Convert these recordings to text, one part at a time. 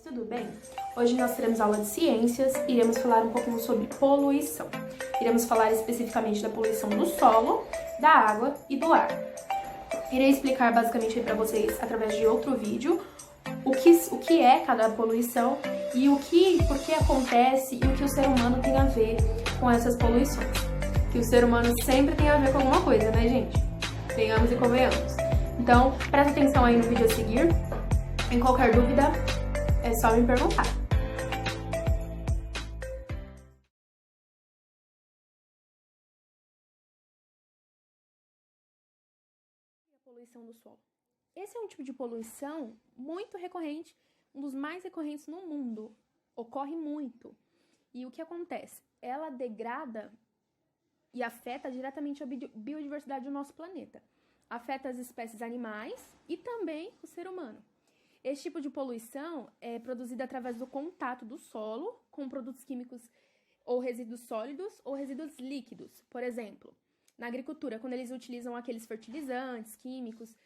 Tudo bem? Hoje nós teremos aula de ciências e iremos falar um pouquinho sobre poluição. Iremos falar especificamente da poluição do solo, da água e do ar. Irei explicar basicamente para vocês, através de outro vídeo, o que é cada poluição e por que acontece e o que o ser humano tem a ver com essas poluições. Que o ser humano sempre tem a ver com alguma coisa, né, gente? Venhamos e convenhamos. Então, presta atenção aí no vídeo a seguir. Em qualquer dúvida, é só me perguntar. A poluição do solo. Esse é um tipo de poluição muito recorrente, um dos mais recorrentes no mundo. Ocorre muito. E o que acontece? Ela degrada e afeta diretamente a biodiversidade do nosso planeta. Afeta as espécies animais e também o ser humano. Esse tipo de poluição é produzida através do contato do solo com produtos químicos ou resíduos sólidos ou resíduos líquidos. Por exemplo, na agricultura, quando eles utilizam aqueles fertilizantes químicos,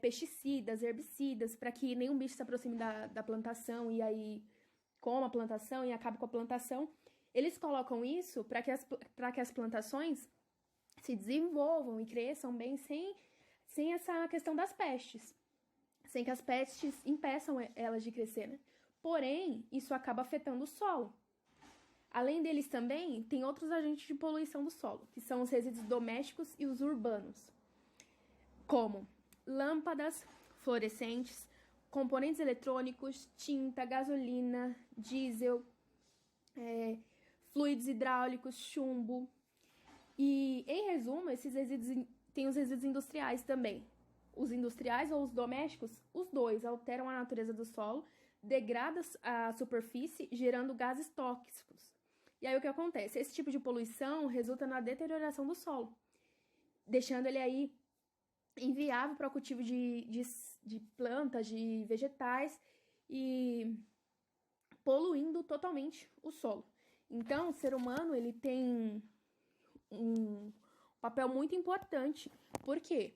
pesticidas, herbicidas, para que nenhum bicho se aproxime da plantação e aí coma a plantação e acabe com a plantação, eles colocam isso para que as plantações se desenvolvam e cresçam bem sem essa questão das pestes. Sem que as pestes impeçam elas de crescer, né? Porém, isso acaba afetando o solo. Além deles também, tem outros agentes de poluição do solo, que são os resíduos domésticos e os urbanos, como lâmpadas fluorescentes, componentes eletrônicos, tinta, gasolina, diesel, fluidos hidráulicos, chumbo. E, em resumo, esses resíduos tem os resíduos industriais também. Os industriais ou os domésticos, os dois alteram a natureza do solo, degradam a superfície, gerando gases tóxicos. E aí o que acontece? Esse tipo de poluição resulta na deterioração do solo, deixando ele aí inviável para o cultivo de plantas, de vegetais e poluindo totalmente o solo. Então, o ser humano ele tem um papel muito importante. Por quê?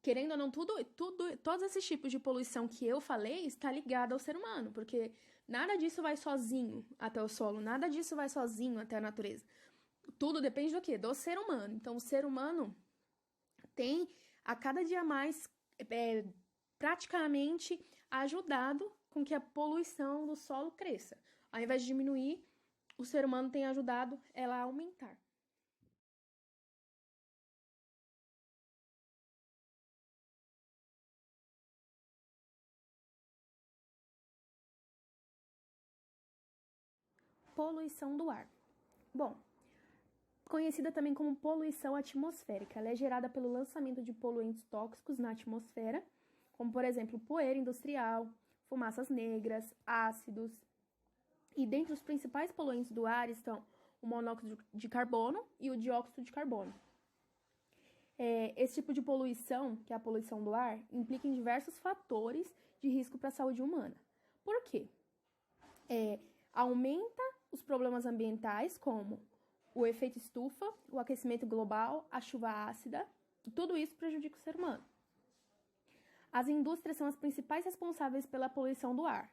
Querendo ou não, todos esses tipos de poluição que eu falei está ligado ao ser humano, porque nada disso vai sozinho até o solo, nada disso vai sozinho até a natureza. Tudo depende do quê? Do ser humano. Então, o ser humano tem, a cada dia mais, praticamente ajudado com que a poluição do solo cresça. Ao invés de diminuir, o ser humano tem ajudado ela a aumentar. Poluição do ar. Bom, conhecida também como poluição atmosférica, ela é gerada pelo lançamento de poluentes tóxicos na atmosfera, como, por exemplo, poeira industrial, fumaças negras, ácidos. E dentre os principais poluentes do ar estão o monóxido de carbono e o dióxido de carbono. Esse tipo de poluição, que é a poluição do ar, implica em diversos fatores de risco para a saúde humana. Por quê? Aumenta os problemas ambientais, como o efeito estufa, o aquecimento global, a chuva ácida, e tudo isso prejudica o ser humano. As indústrias são as principais responsáveis pela poluição do ar.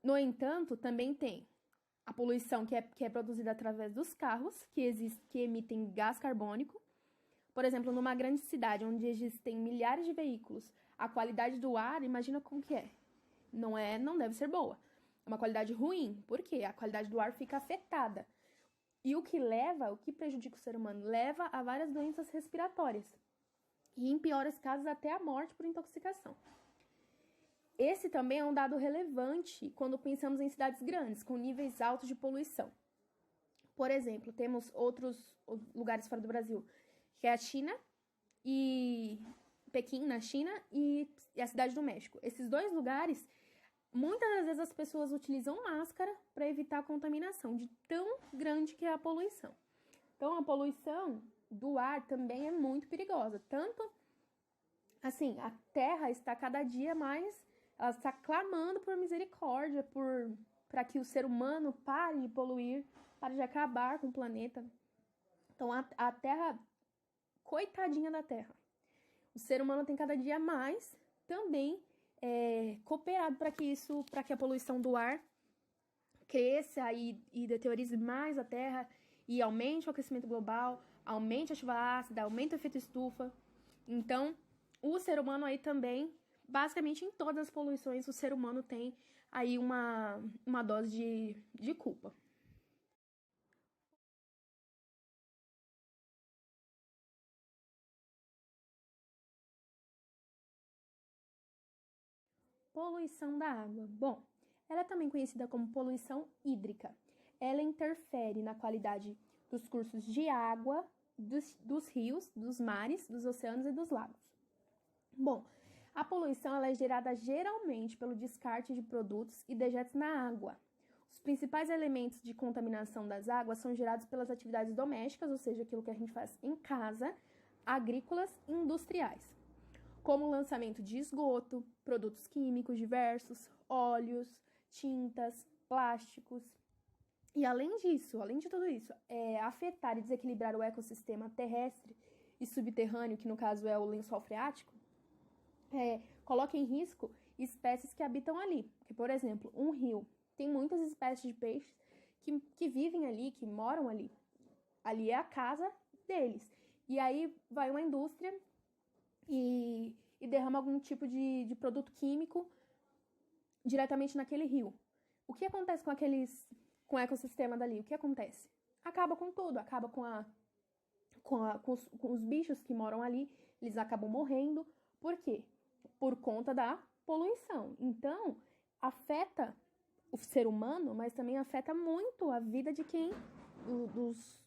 No entanto, também tem a poluição que é produzida através dos carros, que emitem gás carbônico. Por exemplo, numa grande cidade onde existem milhares de veículos, a qualidade do ar, imagina como que é. Não deve ser boa. É uma qualidade ruim. Por quê? A qualidade do ar fica afetada. E o que prejudica o ser humano? Leva a várias doenças respiratórias. E, em piores casos, até a morte por intoxicação. Esse também é um dado relevante quando pensamos em cidades grandes, com níveis altos de poluição. Por exemplo, temos outros lugares fora do Brasil, que é a China e Pequim, na China, e a Cidade do México. Esses dois lugares, muitas das vezes as pessoas utilizam máscara para evitar a contaminação, de tão grande que é a poluição. Então, a poluição do ar também é muito perigosa. Tanto, assim, a Terra está cada dia mais, ela está clamando por misericórdia, para que o ser humano pare de poluir, pare de acabar com o planeta. Então, a Terra, coitadinha da Terra. O ser humano tem cada dia mais também cooperado para que a poluição do ar cresça e deteriorize mais a Terra e aumente o aquecimento global, aumente a chuva ácida, aumente o efeito estufa. Então, o ser humano aí também, basicamente em todas as poluições, o ser humano tem aí uma dose de culpa. Poluição da água. Bom, ela é também conhecida como poluição hídrica. Ela interfere na qualidade dos cursos de água, dos rios, dos mares, dos oceanos e dos lagos. Bom, a poluição ela é gerada geralmente pelo descarte de produtos e dejetos na água. Os principais elementos de contaminação das águas são gerados pelas atividades domésticas, ou seja, aquilo que a gente faz em casa, agrícolas e industriais, como o lançamento de esgoto, produtos químicos diversos, óleos, tintas, plásticos. E além de tudo isso, afetar e desequilibrar o ecossistema terrestre e subterrâneo, que no caso é o lençol freático, coloca em risco espécies que habitam ali. Porque, por exemplo, um rio tem muitas espécies de peixes que vivem ali, que moram ali. Ali é a casa deles. E aí vai uma indústria e derrama algum tipo de produto químico diretamente naquele rio. O que acontece com o ecossistema dali? O que acontece? Acaba com tudo, acaba com os bichos que moram ali, eles acabam morrendo. Por quê? Por conta da poluição. Então, afeta o ser humano, mas também afeta muito a vida de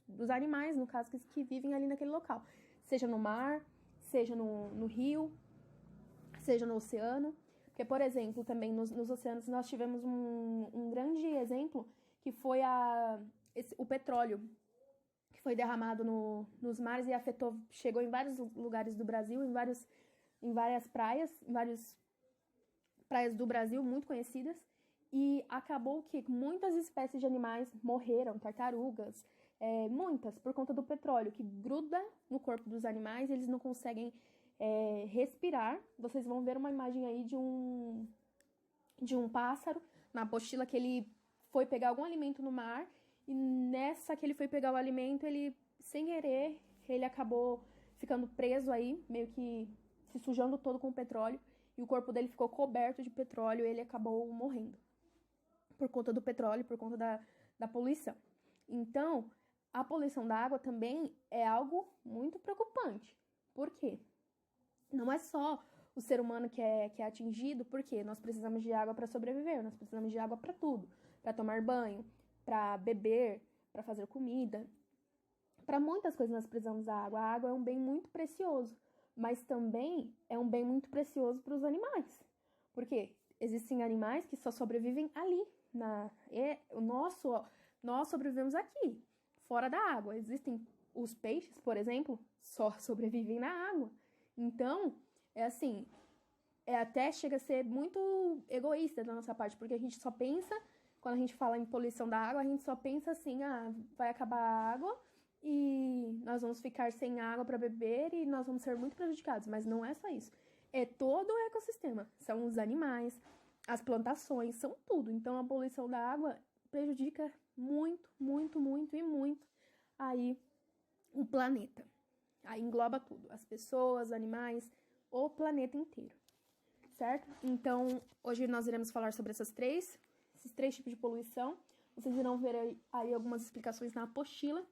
dos animais, no caso, que vivem ali naquele local. Seja no mar, seja no rio, seja no oceano. Porque, por exemplo, também nos oceanos nós tivemos um grande exemplo, que foi o petróleo, que foi derramado nos mares e chegou em vários lugares do Brasil, em várias praias do Brasil muito conhecidas, e acabou que muitas espécies de animais morreram, tartarugas, muitas, por conta do petróleo, que gruda no corpo dos animais, eles não conseguem respirar. Vocês vão ver uma imagem aí de um pássaro, na apostila, que ele foi pegar algum alimento no mar, e nessa que ele foi pegar o alimento, ele, sem querer, ele acabou ficando preso aí, meio que se sujando todo com petróleo, e o corpo dele ficou coberto de petróleo, e ele acabou morrendo por conta do petróleo, por conta da poluição. Então, a poluição da água também é algo muito preocupante. Por quê? Não é só o ser humano que é atingido, porque nós precisamos de água para sobreviver, nós precisamos de água para tudo, para tomar banho, para beber, para fazer comida. Para muitas coisas nós precisamos da água. A água é um bem muito precioso, mas também é um bem muito precioso para os animais. Porque existem animais que só sobrevivem ali. Nós sobrevivemos aqui, fora da água. Existem os peixes, por exemplo, só sobrevivem na água. Então, até chega a ser muito egoísta da nossa parte, porque a gente só pensa, quando a gente fala em poluição da água, a gente só pensa assim, vai acabar a água e nós vamos ficar sem água para beber e nós vamos ser muito prejudicados. Mas não é só isso. É todo o ecossistema. São os animais, as plantações, são tudo. Então, a poluição da água prejudica muito, muito, muito e muito aí o planeta. Aí engloba tudo, as pessoas, animais, o planeta inteiro, certo? Então, hoje nós iremos falar sobre esses três tipos de poluição. Vocês irão ver aí algumas explicações na apostila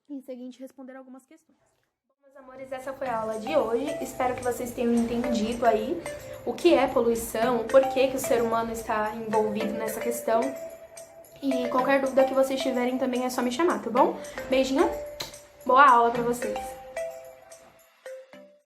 e em seguinte responder algumas questões. Bom, meus amores, essa foi a aula de hoje. Espero que vocês tenham entendido aí o que é poluição, o porquê que o ser humano está envolvido nessa questão. E qualquer dúvida que vocês tiverem também é só me chamar, tá bom? Beijinho, boa aula pra vocês!